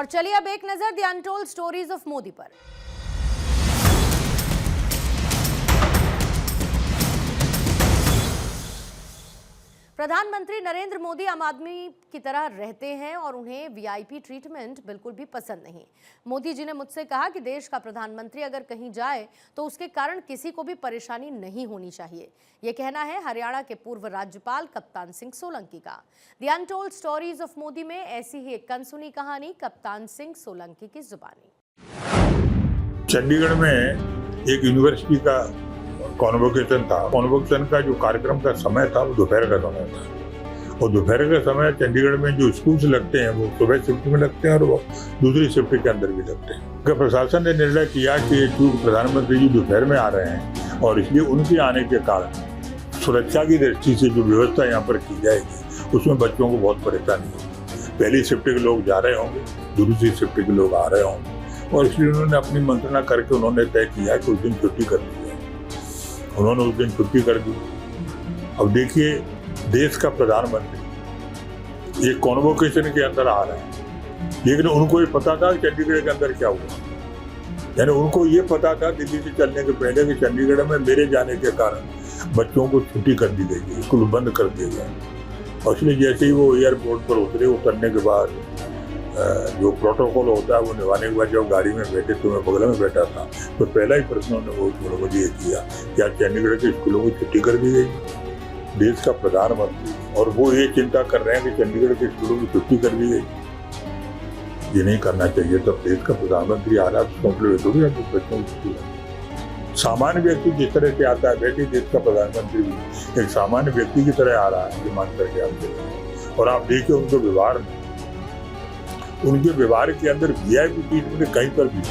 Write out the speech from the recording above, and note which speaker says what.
Speaker 1: और चलिए अब एक नजर the untold stories of Modi पर। प्रधानमंत्री नरेंद्र मोदी आम आदमी की तरह रहते हैं और उन्हें वीआईपी ट्रीटमेंट बिल्कुल भी पसंद नहीं। मोदी जी ने मुझसे कहा कि देश का प्रधानमंत्री अगर कहीं जाए तो उसके कारण किसी को भी परेशानी नहीं होनी चाहिए। ये कहना है हरियाणा के पूर्व राज्यपाल कप्तान सिंह सोलंकी का। The untold stories of Modi में ऐसी ही एक अनसुनी कहानी कप्तान सिंह सोलंकी की जुबानी।
Speaker 2: चंडीगढ़ में एक यूनिवर्सिटी का कॉन्वोकेशन था। कॉन्वोकेशन का जो कार्यक्रम का समय था वो दोपहर का समय था। और दोपहर का समय चंडीगढ़ में जो स्कूल्स लगते हैं वो सुबह शिफ्ट में लगते हैं और वो दूसरी शिफ्ट के अंदर भी लगते हैं। प्रशासन ने निर्णय किया कि चूंकि प्रधानमंत्री जी दोपहर में आ रहे हैं और इसलिए उनके आने के कारण सुरक्षा की दृष्टि से जो व्यवस्था यहाँ पर की जाएगी उसमें बच्चों को बहुत परेशानी होगी। पहली शिफ्ट के लोग जा रहे होंगे, दूसरी शिफ्ट के लोग आ रहे होंगे और इसलिए उन्होंने अपनी मंत्रणा करके उन्होंने तय किया कि उस दिन छुट्टी कर दी। उन्होंने उस दिन छुट्टी कर दी। अब देखिए, देश का प्रधानमंत्री एक कॉन्वोकेशन के अंदर आ रहे हैं, लेकिन उनको ये पता था चंडीगढ़ के अंदर क्या हुआ। यानी उनको ये पता था दिल्ली से चलने के पहले कि चंडीगढ़ में मेरे जाने के कारण बच्चों को छुट्टी कर दी गई, स्कूल बंद कर दिए गए। और इसलिए जैसे ही वो एयरपोर्ट पर उतरने के बाद जो प्रोटोकॉल होता है वो निभाने के बाद जब गाड़ी में बैठे तो मैं बगल में बैठा था तो पहला ही प्रश्न उन्होंने मुझे ये किया क्या चंडीगढ़ के स्कूलों की छुट्टी कर दी गई। देश का प्रधानमंत्री और वो ये चिंता कर रहे हैं कि चंडीगढ़ के स्कूलों की छुट्टी कर दी गई। ये नहीं करना चाहिए। तो देश का प्रधानमंत्री आ रहा है तो बच्चों की छुट्टी। सामान्य व्यक्ति जिस तरह से आता है वैसे देश का प्रधानमंत्री भी एक सामान्य व्यक्ति की तरह आ रहा है ये मान करके आप देखिए। और आप देखिए उनके व्यवहार के अंदर वीआईपी ट्रीटमेंट कहीं पर भी